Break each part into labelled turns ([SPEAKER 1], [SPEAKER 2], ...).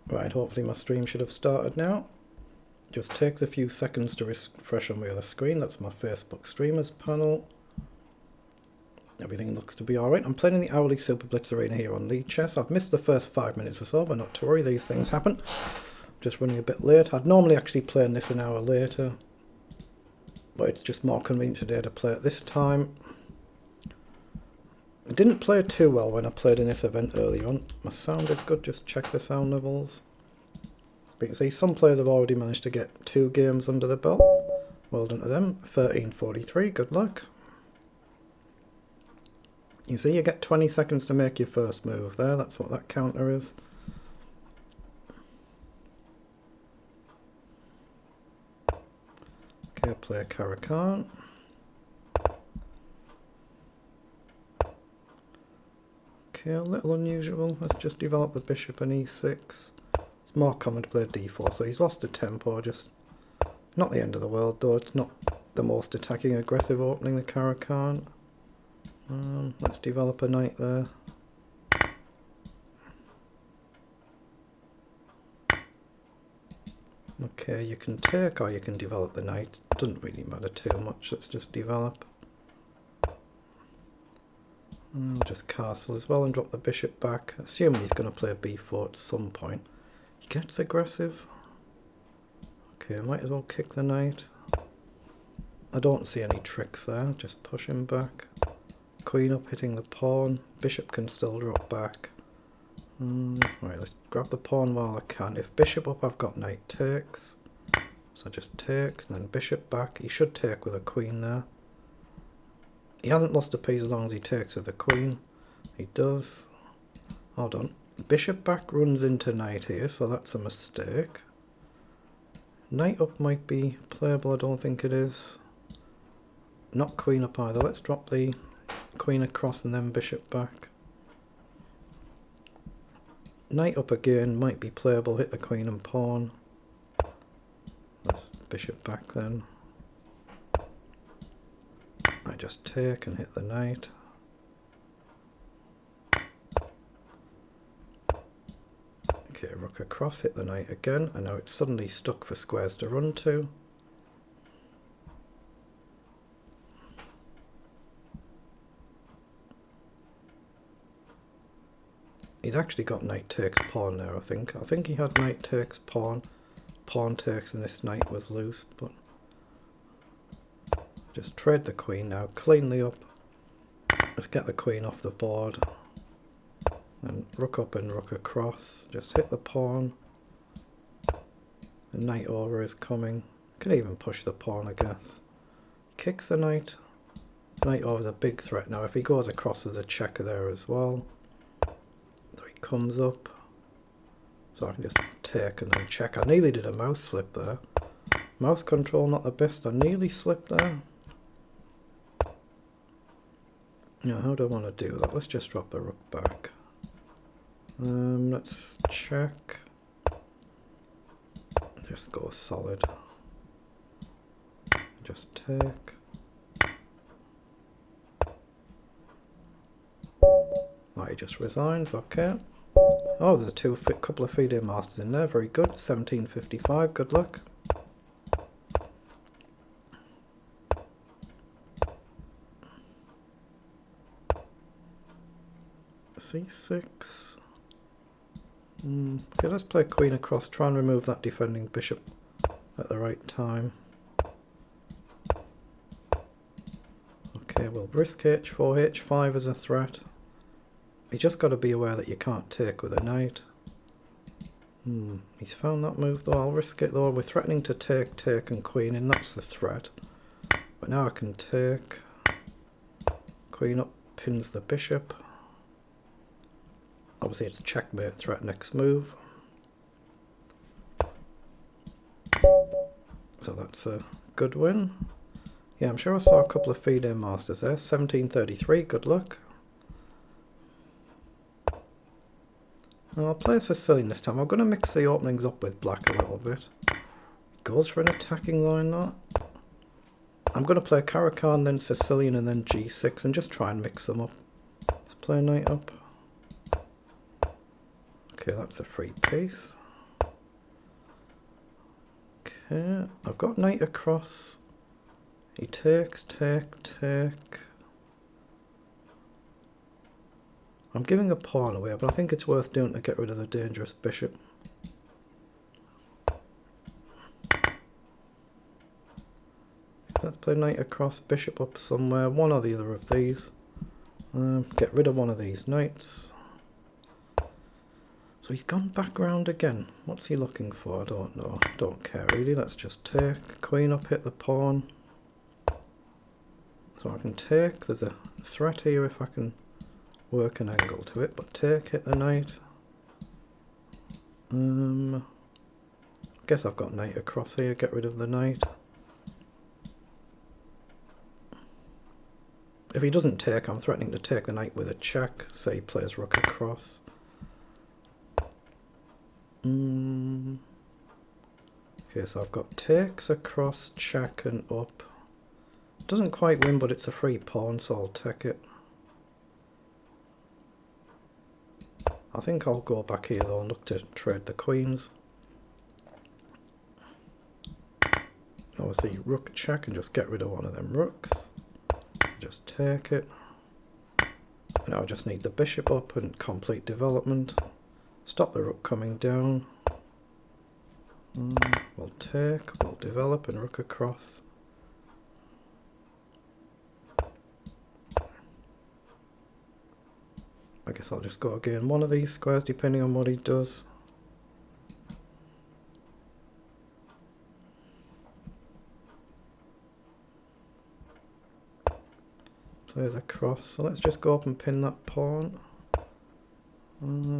[SPEAKER 1] Right, hopefully my stream should have started now. Just takes a few seconds to refresh on my other screen. That's my Facebook streamers panel. Everything looks to be alright. I'm playing in the hourly Super Blitz arena here on Lead Chess. I've missed the first 5 minutes or so, but not to worry, these things happen. Just running a bit late. I'd normally actually play this an hour later, but it's just more convenient today to play at this time. I didn't play too well when I played in this event early on. My sound is good, just check the sound levels. But you can see some players have already managed to get 2 games under the belt. Well done to them. 13:43, good luck. You see, you get 20 seconds to make your first move there. That's what that counter is. Okay, play Caro-Kann. Okay, a little unusual. Let's just develop the bishop and e6. It's more common to play d4, so he's lost a tempo. Just not the end of the world, though. It's not the most attacking, aggressive opening, the Caro-Kann. Let's develop a knight there. Okay, you can take or you can develop the knight. Doesn't really matter too much. Let's just develop. Just castle as well and drop the bishop back. Assuming he's going to play b4 at some point. He gets aggressive. Okay, might as well kick the knight. I don't see any tricks there. Just push him back. Queen up, hitting the pawn. Bishop can still drop back. Right, let's grab the pawn while I can. If bishop up, I've got knight takes. So just takes, and then bishop back. He should take with a queen there. He hasn't lost a piece as long as he takes with the queen. He does. Hold on. Bishop back runs into knight here, so that's a mistake. Knight up might be playable, I don't think it is. Not queen up either. Let's drop the queen across and then bishop back. Knight up again might be playable, hit the queen and pawn. Let's bishop back then. I just take and hit the knight. Okay, rook across, hit the knight again, and now it's suddenly stuck for squares to run to. He's actually got knight takes pawn there, I think. I think he had knight takes pawn, pawn takes, and this knight was loose, but just trade the queen now, cleanly up. Let's get the queen off the board. And rook up and rook across. Just hit the pawn. The knight over is coming. Can even push the pawn, I guess. Kicks the knight. Knight over is a big threat now. If he goes across, there's a checker there as well. Comes up, so I can just take and then check. I nearly did a mouse slip there. Mouse control not the best. I nearly slipped there. Now how do I want to do that? Let's just drop the rook back. Let's check. Just go solid. Just take. Oh, he just resigns, okay. Oh, there's a couple of FIDE masters in there, very good. 1755, good luck. C6. Okay, let's play queen across, try and remove that defending bishop at the right time. Okay, we'll risk h4, h5 as a threat. You just got to be aware that you can't take with a knight. He's found that move though. I'll risk it though. We're threatening to take and queen, and that's the threat. But now I can take. Queen up pins the bishop. Obviously it's checkmate threat next move. So that's a good win. Yeah, I'm sure I saw a couple of FIDE masters there. 1733, good luck. I'll play a Sicilian this time. I'm going to mix the openings up with black a little bit. Goes for an attacking line though. I'm going to play Caro-Kann, then Sicilian, and then g6, and just try and mix them up. Let's play knight up. Okay, that's a free piece. Okay, I've got knight across. He takes, take. I'm giving a pawn away, but I think it's worth doing to get rid of the dangerous bishop. Let's play knight across, bishop up somewhere, one or the other of these. Get rid of one of these knights. So he's gone back round again. What's he looking for? I don't know. Don't care really. Let's just take. Queen up, hit the pawn. So I can take. There's a threat here if I can work an angle to it. But take, hit the knight. I guess I've got knight across here. Get rid of the knight. If he doesn't take, I'm threatening to take the knight with a check. Say he plays rook across. Okay, so I've got takes across, check and up. Doesn't quite win, but it's a free pawn, so I'll take it. I think I'll go back here though and look to trade the queens. Obviously rook check and just get rid of one of them rooks. Just take it. Now I just need the bishop up and complete development. Stop the rook coming down. We'll take, we'll develop and rook across. I guess I'll just go again one of these squares depending on what he does. Plays across, so let's just go up and pin that pawn.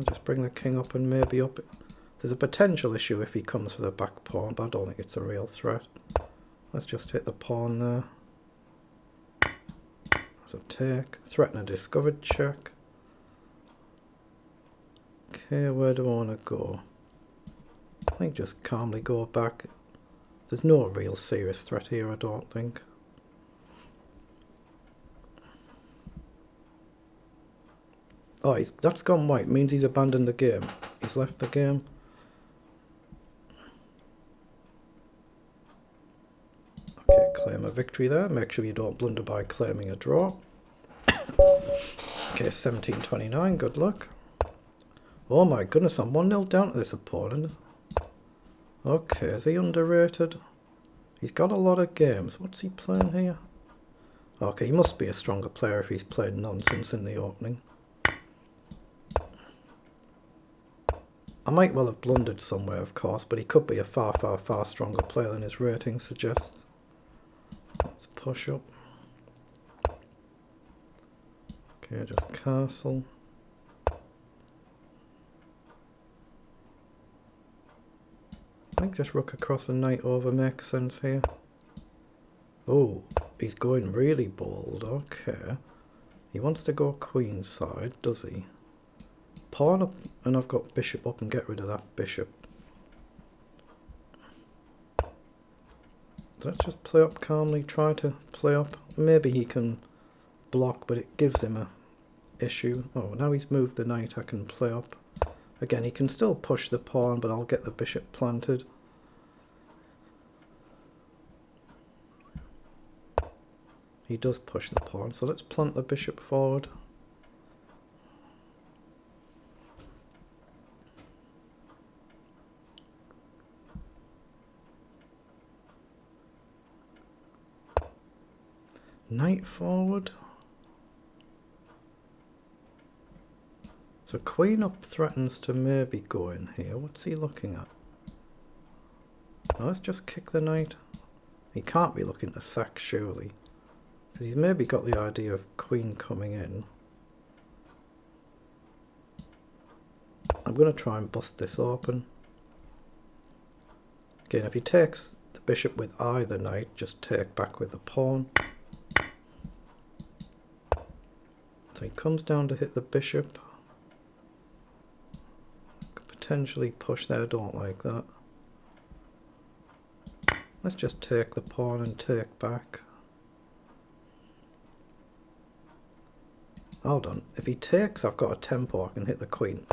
[SPEAKER 1] Just bring the king up and maybe up. There's a potential issue if he comes for the back pawn, but I don't think it's a real threat. Let's just hit the pawn there. So take, threaten a discovered check. Okay, where do I want to go? I think just calmly go back. There's no real serious threat here, I don't think. Oh, that's gone white, means he's abandoned the game. He's left the game. Okay, claim a victory there. Make sure you don't blunder by claiming a draw. Okay, 1729, good luck. Oh my goodness, I'm 1-0 down to this opponent. Okay, is he underrated? He's got a lot of games. What's he playing here? Okay, he must be a stronger player if he's played nonsense in the opening. I might well have blundered somewhere, of course, but he could be a far stronger player than his rating suggests. Let's push up. Okay, just castle. I think just rook across and knight over makes sense here. Oh, he's going really bold. Okay. He wants to go queen side, does he? Pawn up, and I've got bishop up and get rid of that bishop. Let's just play up calmly, try to play up. Maybe he can block, but it gives him a issue. Oh, now he's moved the knight, I can play up. Again, he can still push the pawn, but I'll get the bishop planted. He does push the pawn, so let's plant the bishop forward. Knight forward. So queen up threatens to maybe go in here. What's he looking at? Oh, let's just kick the knight. He can't be looking to sack, surely. Because he's maybe got the idea of queen coming in. I'm going to try and bust this open. Again, if he takes the bishop with either knight, just take back with the pawn. So he comes down to hit the bishop. Could potentially push there, don't like that. Let's just take the pawn and take back. Hold on, if he takes, I've got a tempo, I can hit the queen.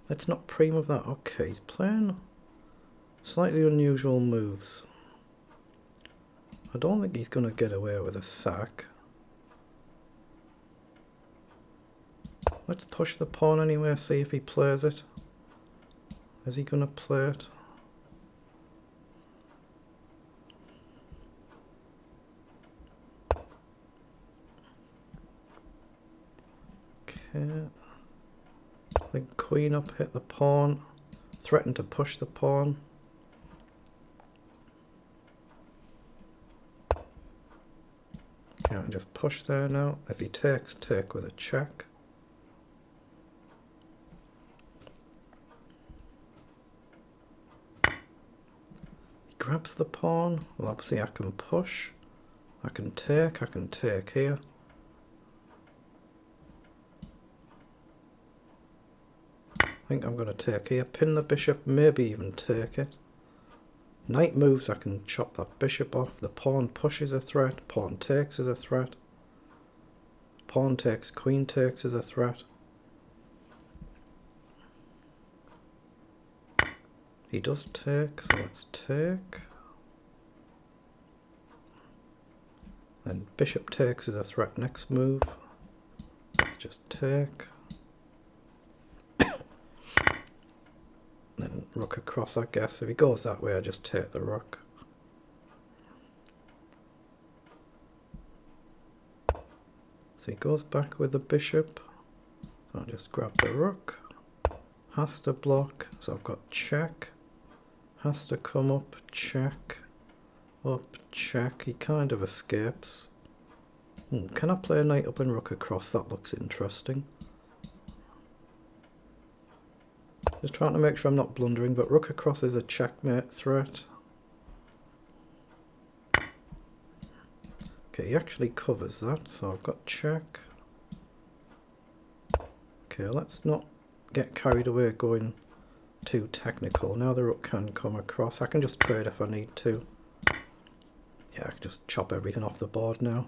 [SPEAKER 1] Let's not pre-move that. Okay, he's playing slightly unusual moves. I don't think he's going to get away with a sack. Let's push the pawn anyway, see if he plays it. Is he going to play it? Okay. I think queen up hit the pawn. Threaten to push the pawn. Can't just push there now. If he takes, take with a check. He grabs the pawn. Well, obviously I can push. I can take here. I think I'm going to take here. Pin the bishop, maybe even take it. Knight moves, I can chop that bishop off. The pawn pushes a threat. Pawn takes is a threat. Pawn takes, queen takes is a threat. He does take, so let's take. Then bishop takes is a threat next move. Let's just take. Then rook across, I guess. If he goes that way, I just take the rook. So he goes back with the bishop. I'll just grab the rook. Has to block, so I've got check. Has to come up, check. Up, check. He kind of escapes. Can I play a knight up and rook across? That looks interesting. Just trying to make sure I'm not blundering, but rook across is a checkmate threat. Okay, he actually covers that, so I've got check. Okay, let's not get carried away going too technical. Now the rook can come across. I can just trade if I need to. Yeah, I can just chop everything off the board now.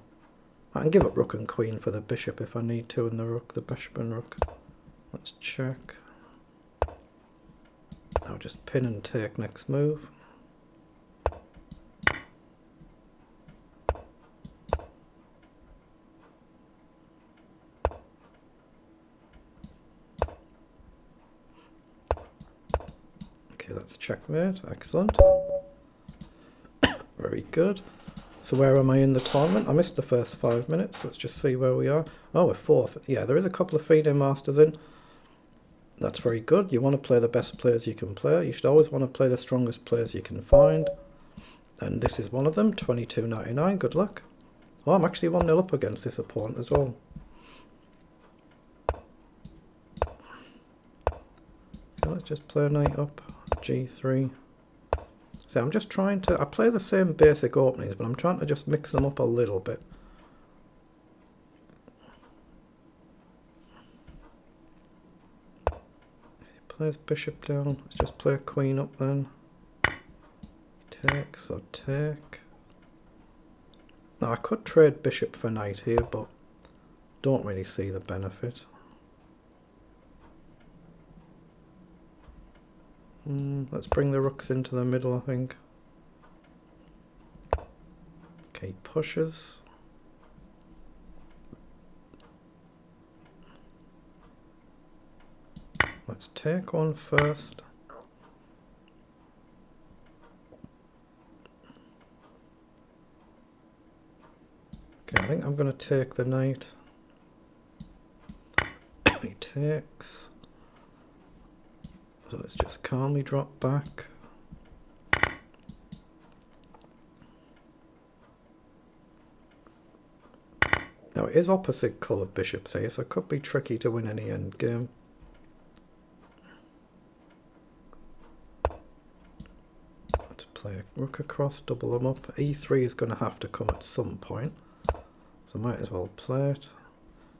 [SPEAKER 1] I can give up rook and queen for the bishop if I need to, and the rook, the bishop and rook. Let's check. Now just pin and take next move. Okay, that's checkmate. Excellent. Very good. So where am I in the tournament? I missed the first 5 minutes. Let's just see where we are. Oh, we're fourth. Yeah, there is a couple of FIDE masters in. That's very good. You want to play the best players you can play. You should always want to play the strongest players you can find. And this is one of them, 22.99. Good luck. Oh, I'm actually 1-0 up against this opponent as well. Okay, let's just play a knight up. G3. So I'm just trying to... I play the same basic openings, but I'm trying to just mix them up a little bit. Plays bishop down. Let's just play queen up then. Take, so take. Now I could trade bishop for knight here, but don't really see the benefit. Let's bring the rooks into the middle, I think. Okay, pushes. Let's take one first. Okay, I think I'm going to take the knight. He takes. So let's just calmly drop back. Now it is opposite coloured bishops here, so it could be tricky to win any endgame. Let's play a rook across, double them up. E3 is going to have to come at some point, so might as well play it.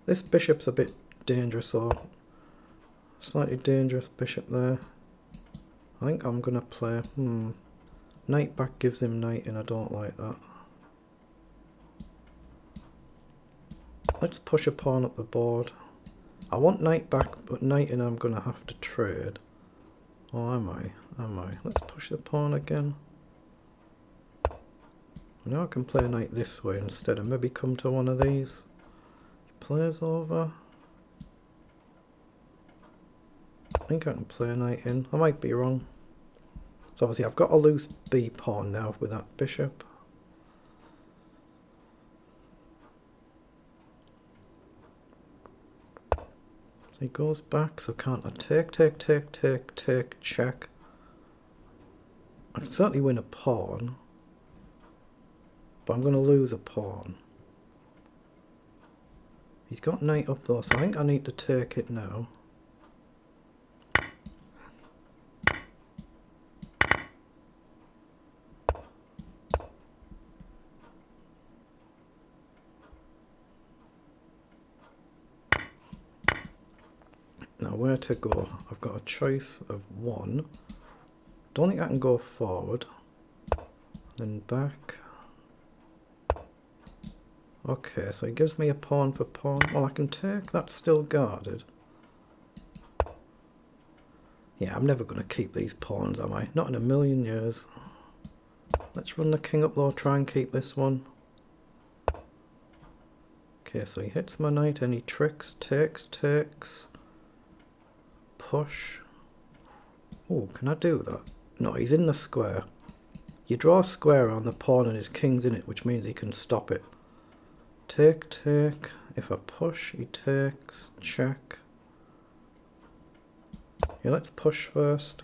[SPEAKER 1] This bishop's a bit dangerous, or slightly dangerous bishop there. I think I'm going to play... Knight back gives him knight in, I don't like that. Let's push a pawn up the board. I want knight back, but knight in I'm going to have to trade. Oh, am I? Am I? Let's push the pawn again. Now I can play a knight this way instead and maybe come to one of these. He plays over. I think I can play a knight in. I might be wrong. So obviously I've got a loose B pawn now with that bishop. So he goes back, so can't I take, check. I can certainly win a pawn, but I'm going to lose a pawn. He's got knight up though, so I think I need to take it now. Now where to go? I've got a choice of one. Don't think I can go forward. Then back. Okay, so he gives me a pawn for pawn. Well, I can take, that's still guarded. Yeah, I'm never going to keep these pawns, am I? Not in a million years. Let's run the king up though, try and keep this one. Okay, so he hits my knight and he tricks, takes. Push. Oh, can I do that? No, he's in the square. You draw a square on the pawn and his king's in it, which means he can stop it. Take. If I push, he takes. Check. Yeah, let's push first.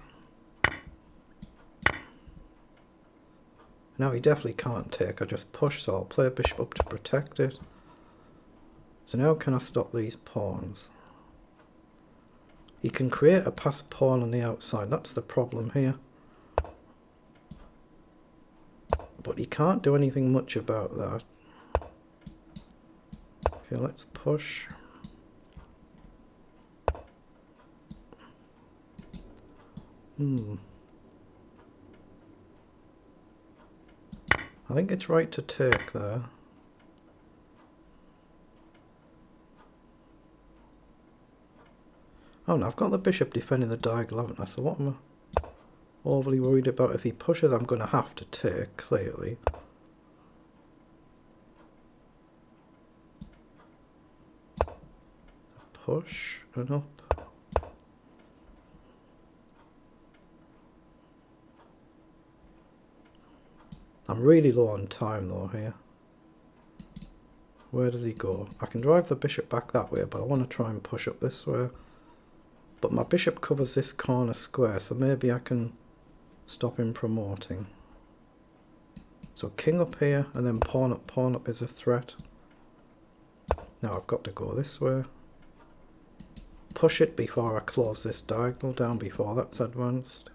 [SPEAKER 1] Now he definitely can't take. I just push, so I'll play bishop up to protect it. So now can I stop these pawns? He can create a passed pawn on the outside. That's the problem here. But he can't do anything much about that. Okay, let's push. I think it's right to take there. Oh no, I've got the bishop defending the diagonal, haven't I? So what am I overly worried about? If he pushes, I'm going to have to take, clearly. Push and up. I'm really low on time though here. Where does he go? I can drive the bishop back that way, but I want to try and push up this way. But my bishop covers this corner square, so maybe I can stop him promoting. So king up here, and then pawn up is a threat. Now I've got to go this way. Push it before I close this diagonal down before that's advanced.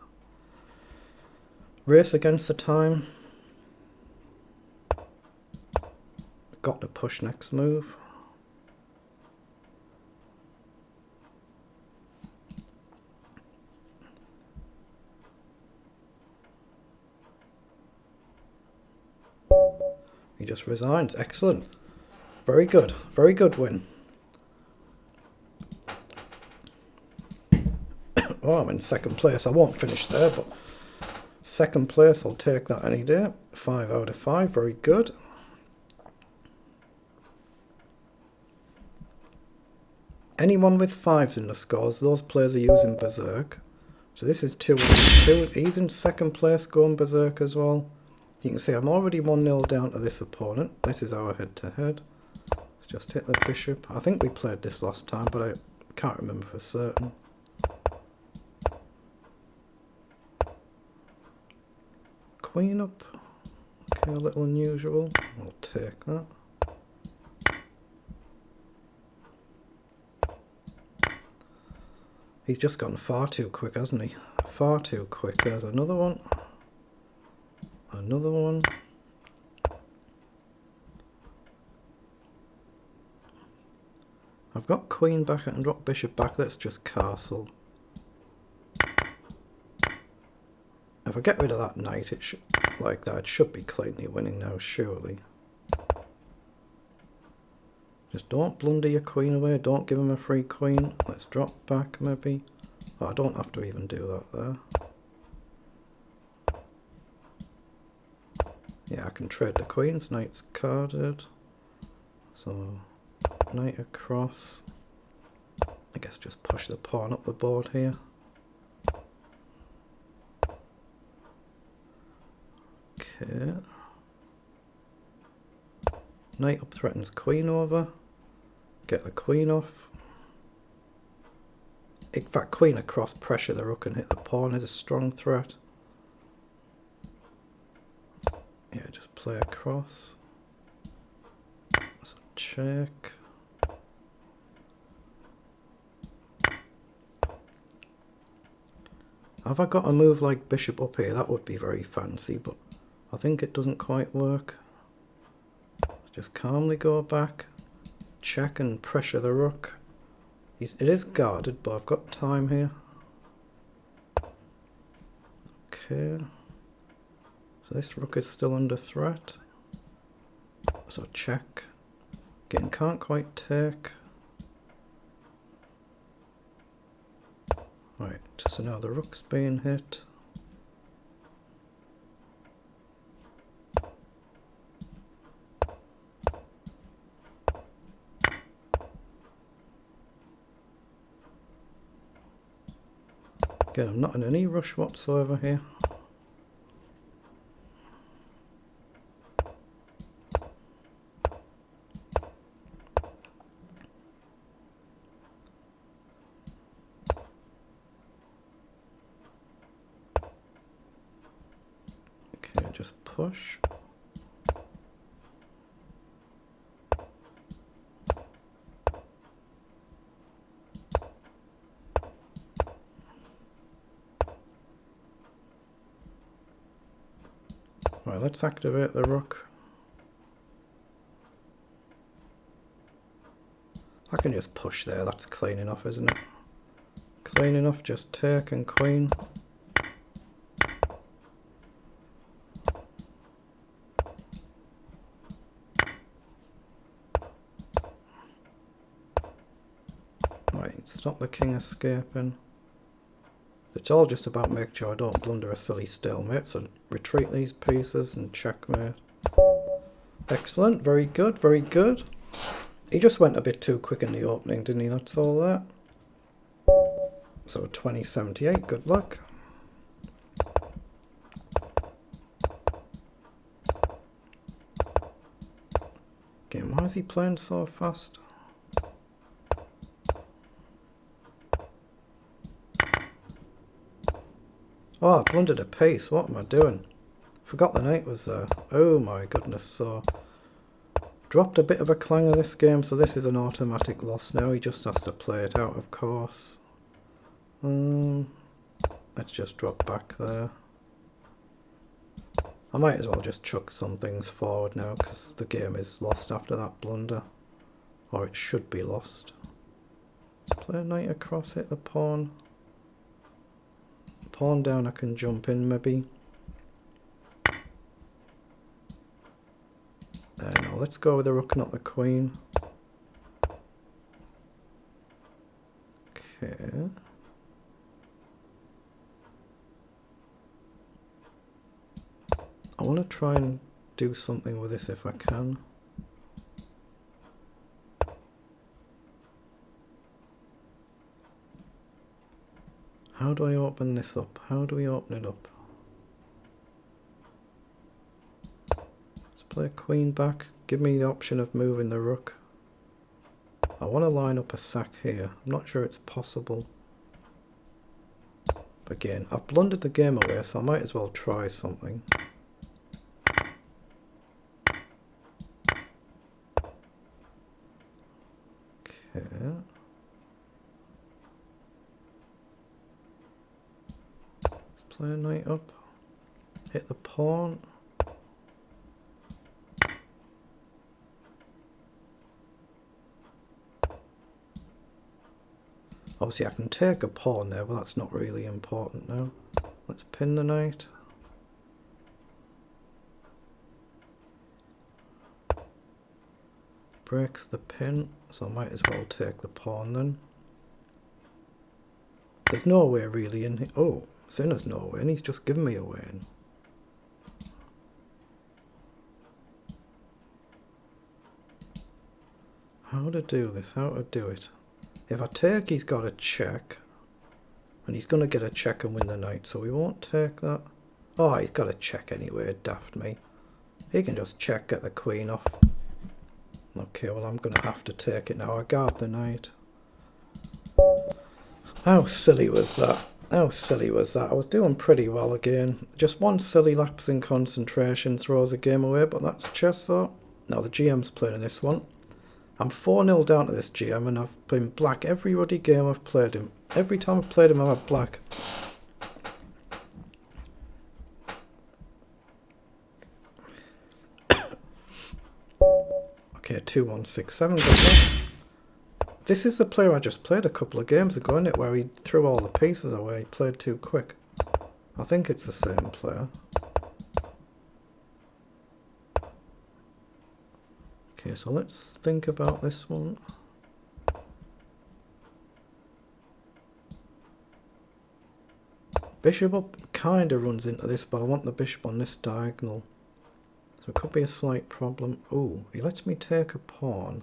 [SPEAKER 1] Race against the time. Got to push next move. He just resigns. Excellent. Very good. Very good win. Oh, I'm in second place. I won't finish there, but second place, I'll take that any day. 5 out of 5. Very good. Anyone with 5s in the scores, those players are using Berserk. So this is 2 2. He's in second place going Berserk as well. You can see I'm already 1-0 down to this opponent. This is our head-to-head. Let's just hit the bishop. I think we played this last time, but I can't remember for certain. Queen up. Okay, a little unusual. I'll take that. He's just gone far too quick, hasn't he? Far too quick. There's another one. Another one. I've got queen back, I can drop bishop back. Let's just castle. If I get rid of that knight, it should, like that, it should be cleanly winning now, surely. Just don't blunder your queen away, don't give him a free queen. Let's drop back maybe. Oh, I don't have to even do that there. Yeah, I can trade the queens. Knight's carded. So, knight across. I guess just push the pawn up the board here. Okay. Knight up threatens queen over. Get the queen off. In fact, queen across, pressure the rook and hit the pawn is a strong threat. Yeah, just play across. So check. Have I got a move like bishop up here? That would be very fancy, but I think it doesn't quite work. Just calmly go back, check and pressure the rook. It is guarded, but I've got time here. Okay. So this rook is still under threat. So check. Again, can't quite take. Right, so now the rook's being hit. Again, I'm not in any rush whatsoever here. Okay, just push. Right, let's activate the rook. I can just push there, that's clean enough, isn't it? Clean enough, just take and queen. Right, stop the king escaping. It's all just about making sure I don't blunder a silly stalemate, so retreat these pieces and checkmate. Excellent, very good, very good. He just went a bit too quick in the opening, didn't he? That's all that. So 2078, good luck. Again, why is he playing so fast? Oh, I blundered a piece. What am I doing? Forgot the knight was there. Oh my goodness. So, dropped a bit of a clanger this game, so this is an automatic loss now. He just has to play it out, of course. Let's just drop back there. I might as well just chuck some things forward now, because the game is lost after that blunder. Or it should be lost. Play a knight across, hit the pawn. Pawn down, I can jump in maybe. No, let's go with the rook, not the queen. Okay. I want to try and do something with this if I can. How do I open this up? How do we open it up? Let's play a queen back. Give me the option of moving the rook. I want to line up a sack here. I'm not sure it's possible. But again, I've blundered the game away, so I might as well try something. Okay. Play a knight up, hit the pawn. Obviously I can take a pawn there, but that's not really important now. Let's pin the knight. Breaks the pin, so I might as well take the pawn then. There's no way really in here. Oh, Sinner's no way, and he's just given me a win. How to do this, how to do it. If I take, he's got a check. And he's going to get a check and win the knight, so we won't take that. Oh, he's got a check anyway, daft me. He can just check, get the queen off. Okay, well I'm going to have to take it now. I guard the knight. How silly was that? How silly was that? I was doing pretty well again. Just one silly lapse in concentration throws the game away, but that's chess though. Now the GM's playing in this one. I'm 4-0 down to this GM and I've been black every ruddy game I've played him. Every time I've played him I'm at black. Okay, 2-1-6-7. Got that. This is the player I just played a couple of games ago, isn't it? Where he threw all the pieces away. He played too quick. I think it's the same player. Okay, so let's think about this one. Bishop up kind of runs into this, but I want the bishop on this diagonal. So it could be a slight problem. Ooh, he lets me take a pawn.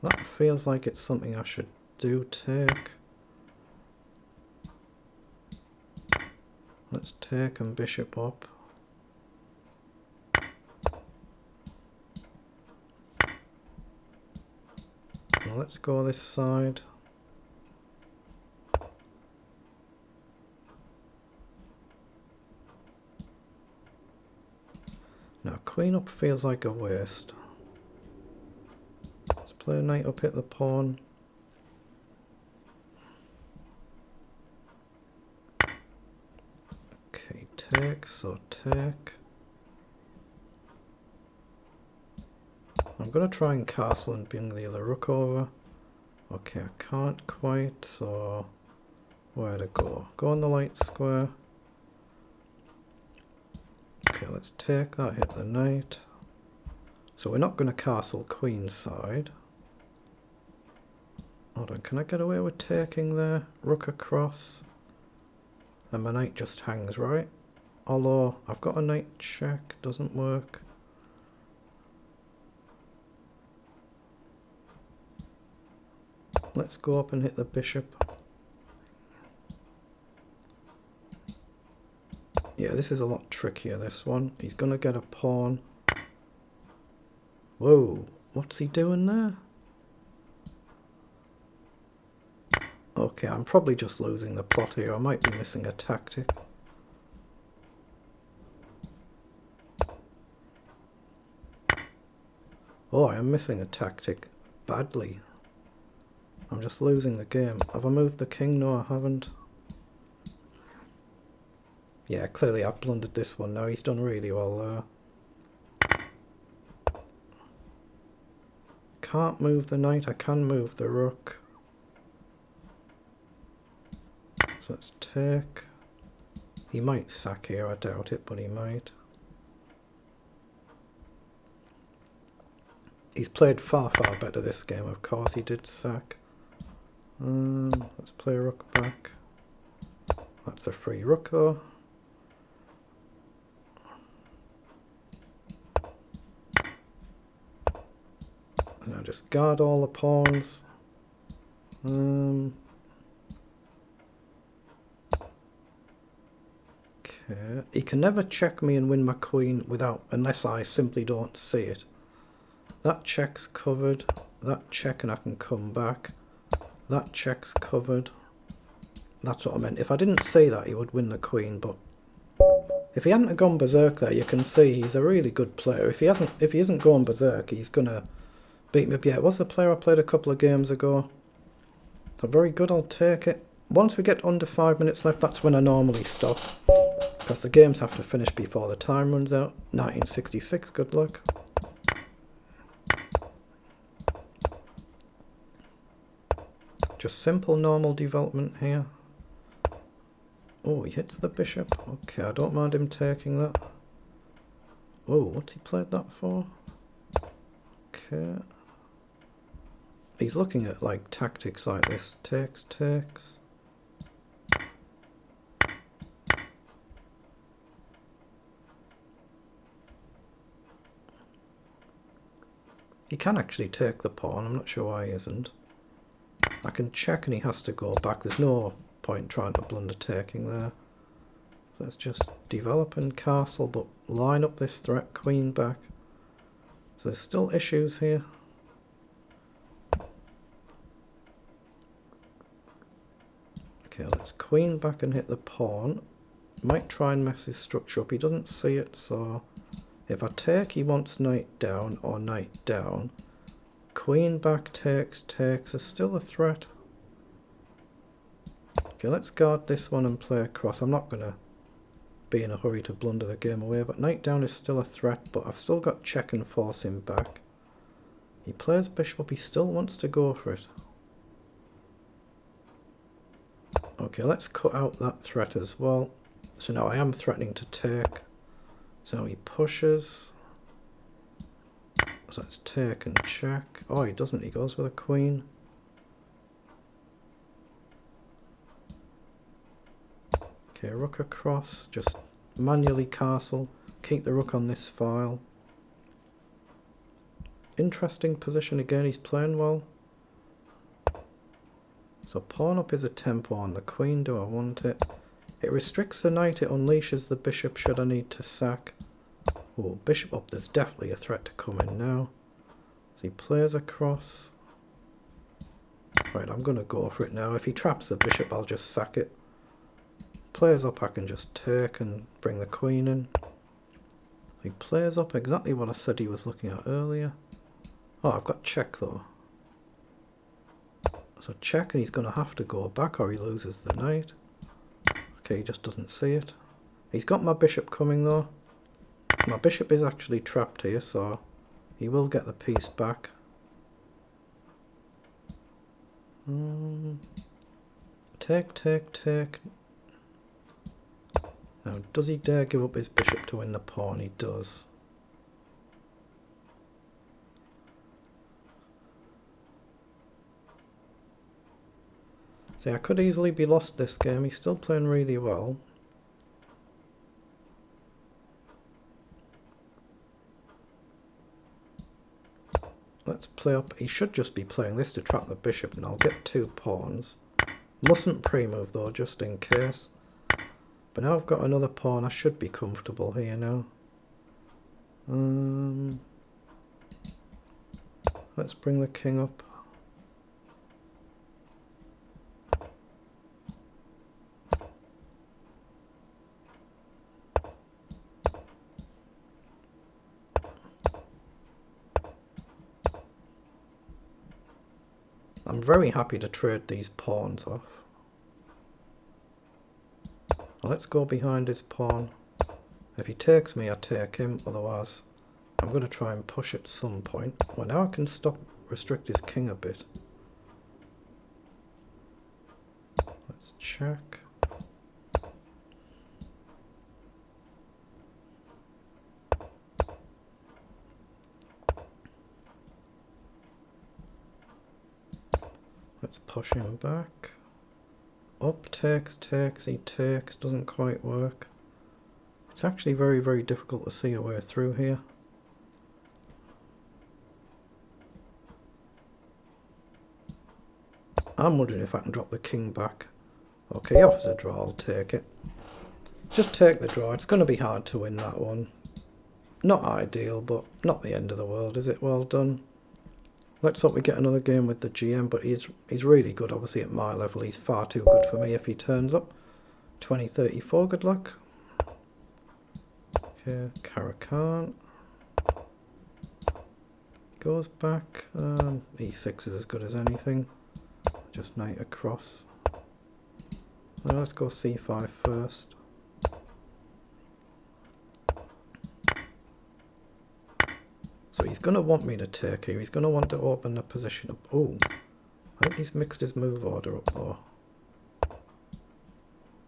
[SPEAKER 1] That feels like it's something I should do. Take. Let's take and bishop up. Now let's go this side. Now queen up feels like a waste. Let's play a knight up, hit the pawn. Okay, take, so take. I'm going to try and castle and bring the other rook over. Okay, I can't quite, so where to go? Go on the light square. Okay, let's take that, hit the knight. So we're not going to castle queen side. Hold on, can I get away with taking there? Rook across. And my knight just hangs, right? Although, I've got a knight check, doesn't work. Let's go up and hit the bishop. Yeah, this is a lot trickier, this one. He's going to get a pawn. Whoa, what's he doing there? Okay, I'm probably just losing the plot here. I might be missing a tactic. Oh, I am missing a tactic badly. I'm just losing the game. Have I moved the king? No, I haven't. Yeah, clearly I've blundered this one now. He's done really well there. Can't move the knight. I can move the rook. So let's take. He might sack here. I doubt it, but he might. He's played far, far better this game. Of course he did sack. Let's play rook back. That's a free rook though. And I'll just guard all the pawns. Okay. He can never check me and win my queen unless I simply don't see it. That check's covered. That check and I can come back. That check's covered. That's what I meant. If I didn't see that, he would win the queen, but if he hadn't gone berserk there, you can see he's a really good player. If he isn't going berserk, he's gonna beat me up. Yeah, it was the player I played a couple of games ago. So very good, I'll take it. Once we get under 5 minutes left, that's when I normally stop. Because the games have to finish before the time runs out. 1966, good luck. Just simple normal development here. Oh, he hits the bishop. Okay, I don't mind him taking that. Oh, what's he played that for? Okay. He's looking at like tactics like this. Takes. He can actually take the pawn, I'm not sure why he isn't. I can check and he has to go back. There's no point trying to blunder taking there. So let's just develop and castle, but line up this threat, queen back. So there's still issues here. Okay, let's queen back and hit the pawn. Might try and mess his structure up. He doesn't see it, so if I take, he wants knight down or knight down. Queen back takes is still a threat. Okay, let's guard this one and play across. I'm not going to be in a hurry to blunder the game away, but knight down is still a threat, but I've still got check and force him back. He plays bishop up, he still wants to go for it. Okay, let's cut out that threat as well. So now I am threatening to take. So now he pushes. So let's take and check. Oh, he doesn't, he goes with a queen. Okay, rook across, just manually castle, keep the rook on this file. Interesting position again, he's playing well. So pawn up is a tempo on the queen, do I want it? It restricts the knight, it unleashes the bishop should I need to sack. Oh, bishop up, there's definitely a threat to come in now. So he plays across. Right, I'm going to go for it now. If he traps the bishop, I'll just sack it. Plays up, I can just take and bring the queen in. He plays up exactly what I said he was looking at earlier. Oh, I've got check though. So check, and he's going to have to go back or he loses the knight. Okay, he just doesn't see it. He's got my bishop coming though. My bishop is actually trapped here, so he will get the piece back. Take. Now, does he dare give up his bishop to win the pawn? He does. See, I could easily be lost this game. He's still playing really well. Let's play up. He should just be playing this to trap the bishop, and I'll get 2 pawns. Mustn't pre-move though, just in case. But now I've got another pawn, I should be comfortable here now. Let's bring the king up. I'm very happy to trade these pawns off. Let's go behind his pawn. If he takes me, I take him, otherwise I'm going to try and push at some point. Well, now I can restrict his king a bit. Let's check. Let's push him back. Up, takes, he takes, doesn't quite work. It's actually very, very difficult to see a way through here. I'm wondering if I can drop the king back. Okay, he offers a draw, I'll take it. Just take the draw, it's going to be hard to win that one. Not ideal, but not the end of the world, is it? Well done. Let's hope we get another game with the GM, but he's really good, obviously at my level. He's far too good for me if he turns up. 2034, good luck. Okay, Karakan. Goes back. E6 is as good as anything. Just knight across. Now let's go C5 first. So he's going to want me to take here. He's going to want to open the position up. Oh, I think he's mixed his move order up though.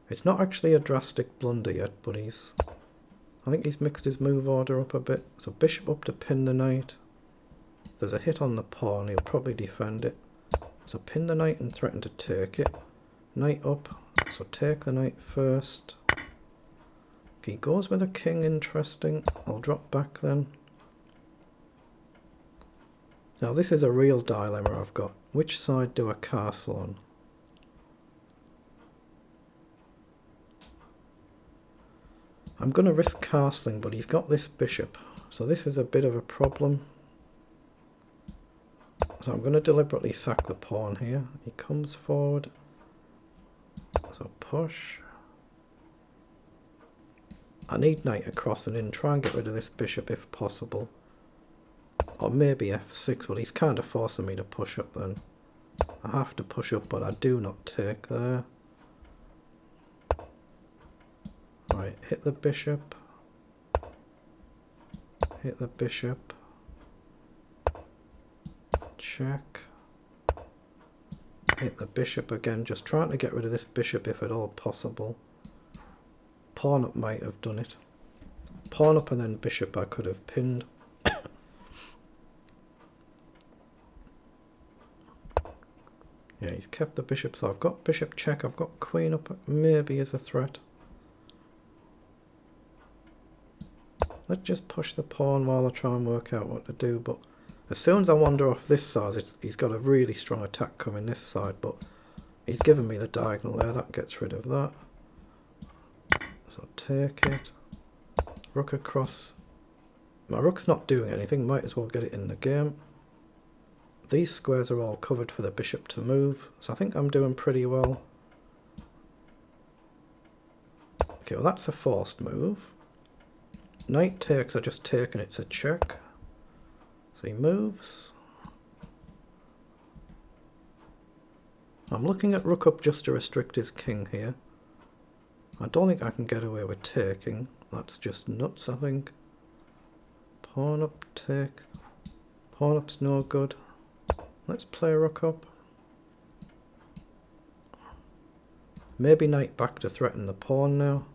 [SPEAKER 1] It's not actually a drastic blunder yet, but I think he's mixed his move order up a bit. So bishop up to pin the knight. There's a hit on the pawn, he'll probably defend it. So pin the knight and threaten to take it. Knight up, so take the knight first. Okay, he goes with a king, interesting. I'll drop back then. Now this is a real dilemma I've got. Which side do I castle on? I'm going to risk castling, but he's got this bishop. So this is a bit of a problem. So I'm going to deliberately sack the pawn here. He comes forward. So push. I need knight across and in. Try and get rid of this bishop if possible. Or maybe f6, but he's kind of forcing me to push up then. I have to push up, but I do not take there. Right, hit the bishop. Hit the bishop. Check. Hit the bishop again, just trying to get rid of this bishop if at all possible. Pawn up might have done it. Pawn up and then bishop I could have pinned. Yeah, he's kept the bishop, so I've got bishop check, I've got queen up, maybe as a threat. Let's just push the pawn while I try and work out what to do, but as soon as I wander off this side, he's got a really strong attack coming this side, but he's given me the diagonal there, that gets rid of that. So take it, rook across. My rook's not doing anything, might as well get it in the game. These squares are all covered for the bishop to move, so I think I'm doing pretty well. Okay, well that's a forced move. Knight takes, I just take and it's a check. So he moves. I'm looking at rook up just to restrict his king here. I don't think I can get away with taking. That's just nuts, I think. Pawn up, take. Pawn up's no good. Let's play rook up. Maybe knight back to threaten the pawn now.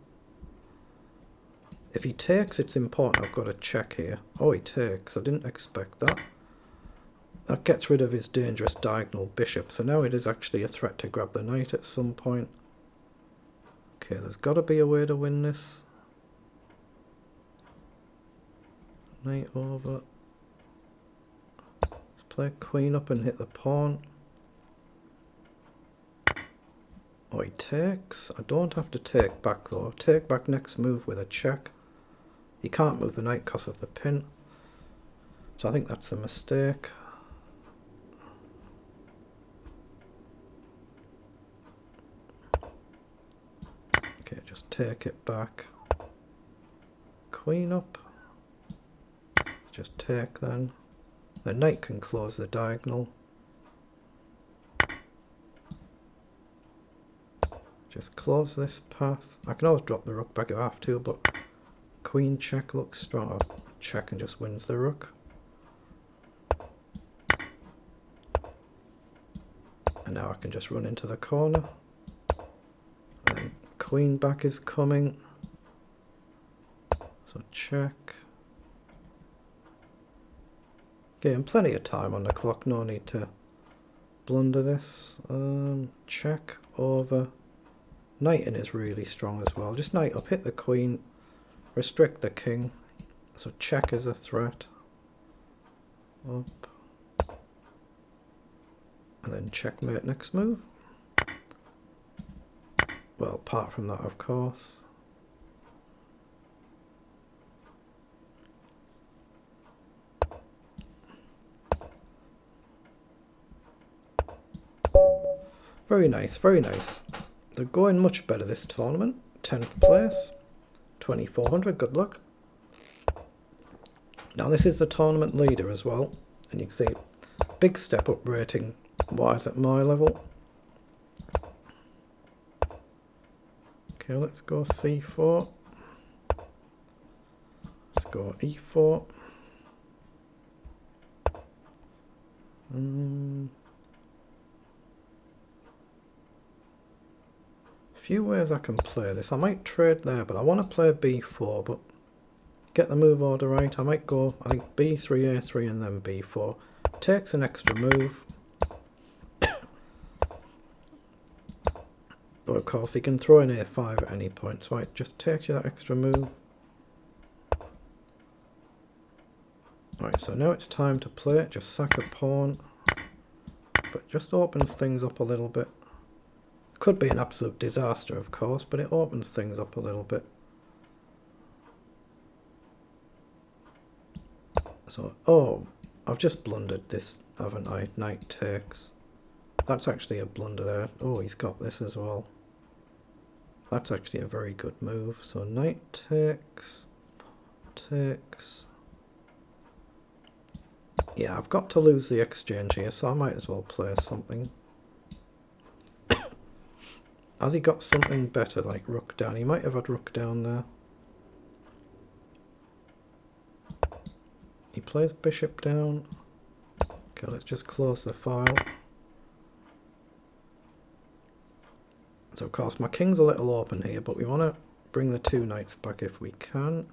[SPEAKER 1] If he takes, it's important I've got a check here. Oh, he takes. I didn't expect that. That gets rid of his dangerous diagonal bishop. So now it is actually a threat to grab the knight at some point. Okay, there's got to be a way to win this. Knight over. Play queen up and hit the pawn. Oh, he takes. I don't have to take back though. Take back next move with a check. He can't move the knight because of the pin. So I think that's a mistake. Okay, just take it back. Queen up. Just take then. The knight can close the diagonal. Just close this path. I can always drop the rook back if I have to, but queen check looks strong. Check and just wins the rook. And now I can just run into the corner. And then queen back is coming. So check. Getting plenty of time on the clock, no need to blunder this. Check over. Knighting is really strong as well. Just knight up, hit the queen, restrict the king. So check is a threat. Up. And then checkmate next move. Well, apart from that, of course. Very nice, very nice. They're going much better this tournament. 10th place, 2400, good luck. Now this is the tournament leader as well, and you can see big step up rating wise at my level. Okay, let's go c4. Let's go e4. Few ways I can play this. I might trade there, but I want to play b4, but get the move order right. I might go, I think, b3, a3 and then b4. Takes an extra move. But of course he can throw in a5 at any point, so it just takes you that extra move. Right, so now it's time to play it. Just sack a pawn, but just opens things up a little bit. Could be an absolute disaster, of course, but it opens things up a little bit. So, oh, I've just blundered this, haven't I? Knight takes. That's actually a blunder there. Oh, he's got this as well. That's actually a very good move. So knight takes, takes. Yeah, I've got to lose the exchange here, so I might as well play something. Has he got something better, like rook down? He might have had rook down there. He plays bishop down. Okay, let's just close the file. So of course my king's a little open here, but we want to bring the two knights back if we can.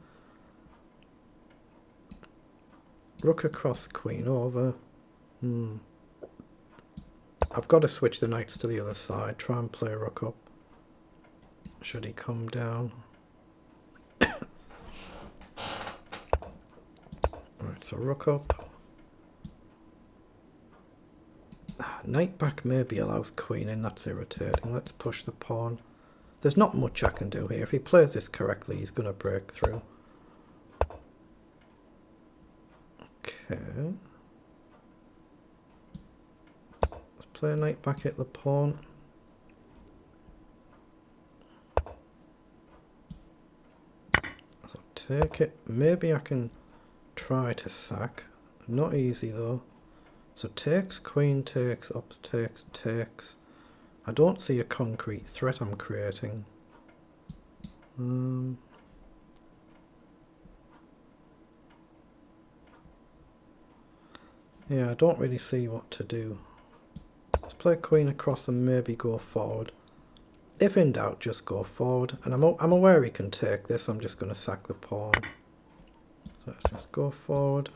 [SPEAKER 1] Rook across, queen over. I've got to switch the knights to the other side, try and play rook up. Should he come down? Right, so rook up. Knight back maybe allows queen in, that's irritating. Let's push the pawn. There's not much I can do here. If he plays this correctly, he's going to break through. Okay. Let's play a knight back at the pawn. So take it. Maybe I can try to sack. Not easy though. So takes, queen takes, up takes, takes. I don't see a concrete threat I'm creating. Yeah, I don't really see what to do. Let's play queen across and maybe go forward. If in doubt, just go forward. And I'm aware he can take this. I'm just going to sack the pawn. So let's just go forward.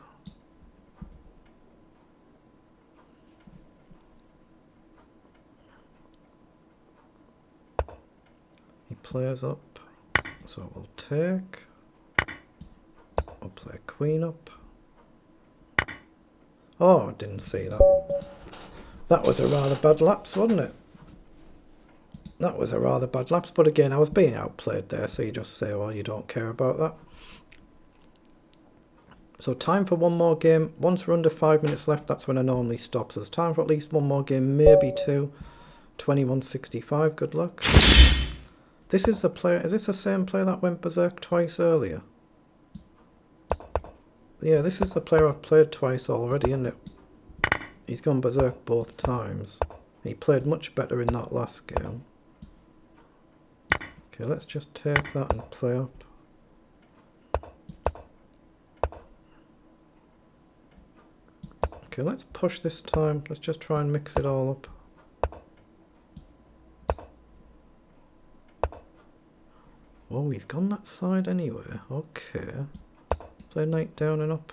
[SPEAKER 1] He plays up. So we'll take. We'll play queen up. Oh, I didn't see that. That was a rather bad lapse, wasn't it? That was a rather bad lapse, but again, I was being outplayed there, so you just say, well, you don't care about that. So time for one more game. Once we're under 5 minutes left, that's when I normally stop. So there's time for at least one more game, maybe two. 21.65, good luck. This is the player, is this the same player that went berserk twice earlier? Yeah, this is the player I've played twice already, isn't it? He's gone berserk both times. He played much better in that last game. Okay, let's just take that and play up. Okay, let's push this time. Let's just try and mix it all up. Oh, he's gone that side anyway. Okay. Play knight down and up.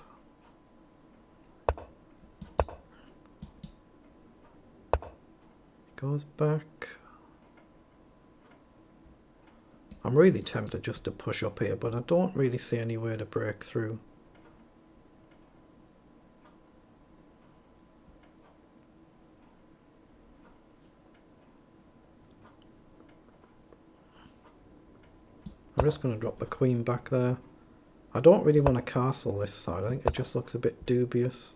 [SPEAKER 1] Goes back. I'm really tempted just to push up here, but I don't really see any way to break through. I'm just going to drop the queen back there. I don't really want to castle this side. I think it just looks a bit dubious.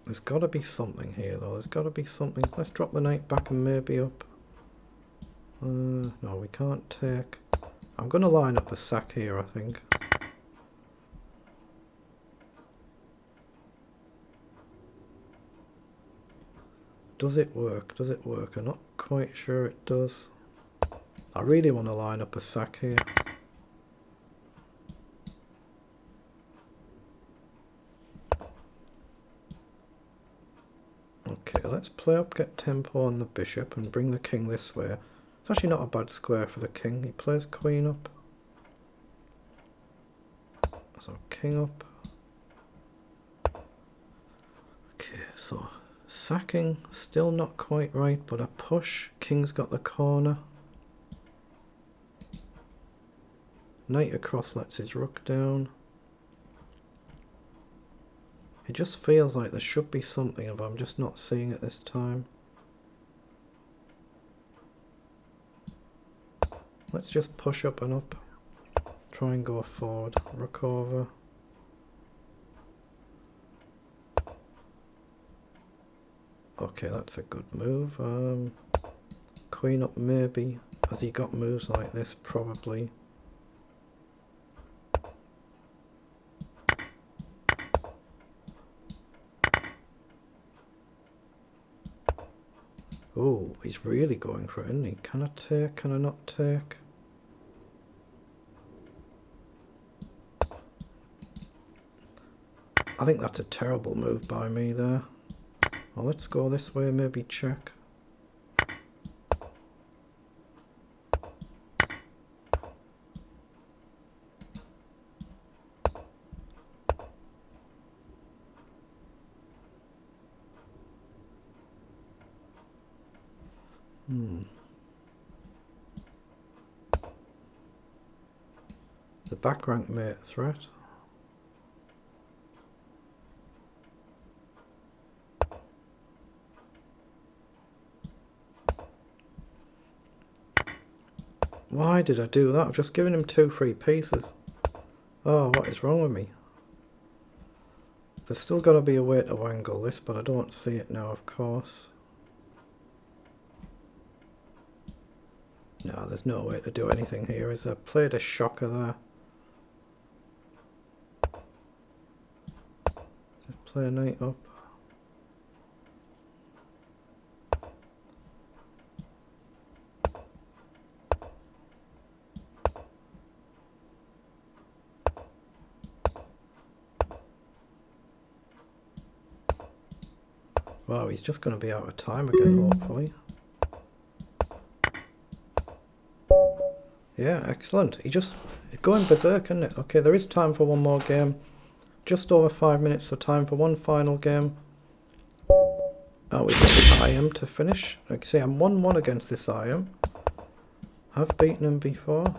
[SPEAKER 1] There's got to be something here though. There's got to be something. Let's drop the knight back and maybe up. No, we can't take. I'm going to line up a sack here, I think. Does it work? Does it work? I'm not quite sure it does. I really want to line up a sack here. Okay, let's play up, get tempo on the bishop and bring the king this way. It's actually not a bad square for the king. He plays queen up. So king up. Okay, so sacking, still not quite right, but a push. King's got the corner. Knight across lets his rook down. It just feels like there should be something, but I'm just not seeing it this time. Let's just push up and up. Try and go forward. Rook over. Okay, that's a good move. Queen up maybe. Has he got moves like this? Probably. Oh, he's really going for it, isn't he? Can I take? Can I not take? I think that's a terrible move by me there. Well, let's go this way, maybe check. The back rank mate threat. Why did I do that? I've just given him 2 free pieces. Oh, what is wrong with me? There's still got to be a way to wangle this, but I don't see it now, of course. No, there's no way to do anything here. Is there? Played a shocker there. Just play a knight up. Wow, he's just going to be out of time again, hopefully. Yeah, excellent. He's going berserk, isn't it? Okay, there is time for one more game. Just over 5 minutes, so time for one final game. Oh, we've got IM to finish. Like I say, I'm 1-1 against this IM. I've beaten him before.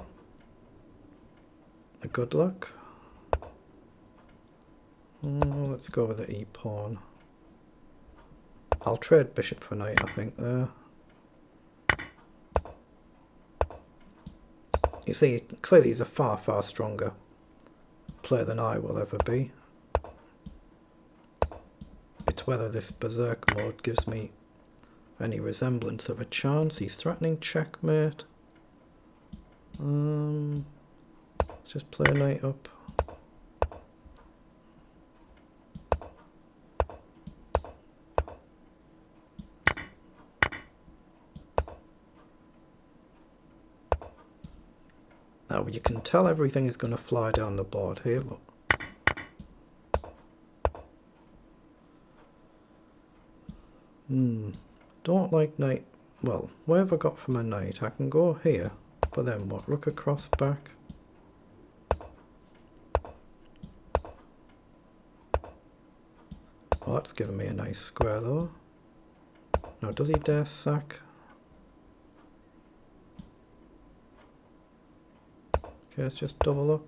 [SPEAKER 1] Good luck. Let's go with the e-pawn. I'll trade bishop for knight, I think, there. You see, clearly he's a far, far stronger player than I will ever be. It's whether this berserk mode gives me any resemblance of a chance. He's threatening checkmate. Let's just play a knight up. Now you can tell everything is going to fly down the board here, but don't like knight. Well, where have I got for my knight? I can go here, but then what? Rook across back. Well, that's giving me a nice square though. Now, does he dare sack? Okay, let's just double up.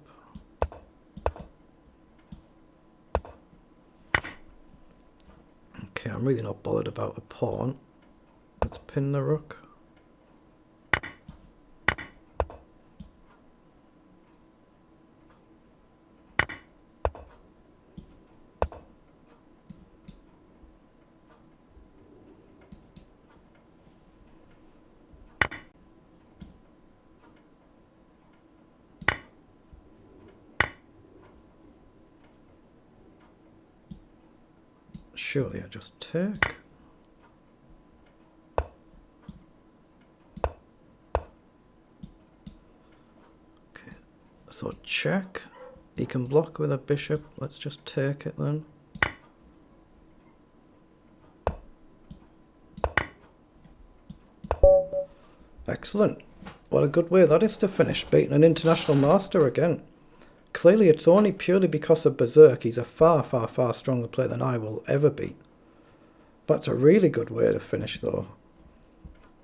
[SPEAKER 1] Okay, I'm really not bothered about the pawn. Let's pin the rook. Surely I just take. Okay, so check. He can block with a bishop. Let's just take it then. Excellent. What a good way that is to finish, beating an international master again. Clearly it's only purely because of berserk. He's a far, far, far stronger player than I will ever be. That's a really good way to finish though.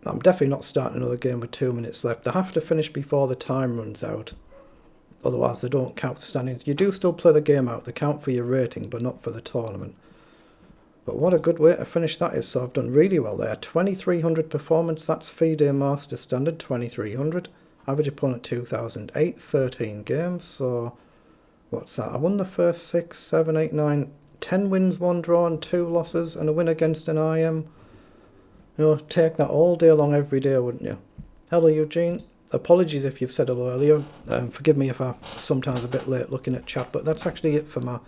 [SPEAKER 1] I'm definitely not starting another game with 2 minutes left. I have to finish before the time runs out. Otherwise, they don't count the standings. You do still play the game out. They count for your rating, but not for the tournament. But what a good way to finish that is. So I've done really well there. 2300 performance. That's FIDE Master Standard, 2300. Average opponent 2008, 13 games. So what's that? I won the first 6, 7, 8, 9, 10 wins, 1 draw and 2 losses, and a win against an IM. You know, take that all day long every day, wouldn't you? Hello, Eugene. Apologies if you've said hello earlier. Forgive me if I'm sometimes a bit late looking at chat, but that's actually it for my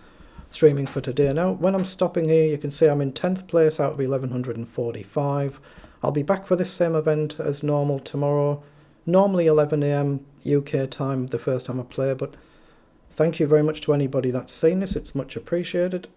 [SPEAKER 1] streaming for today. Now, when I'm stopping here, you can see I'm in 10th place out of 1145. I'll be back for this same event as normal tomorrow. Normally 11 AM UK time, the first time I play, but thank you very much to anybody that's seen this. It's much appreciated.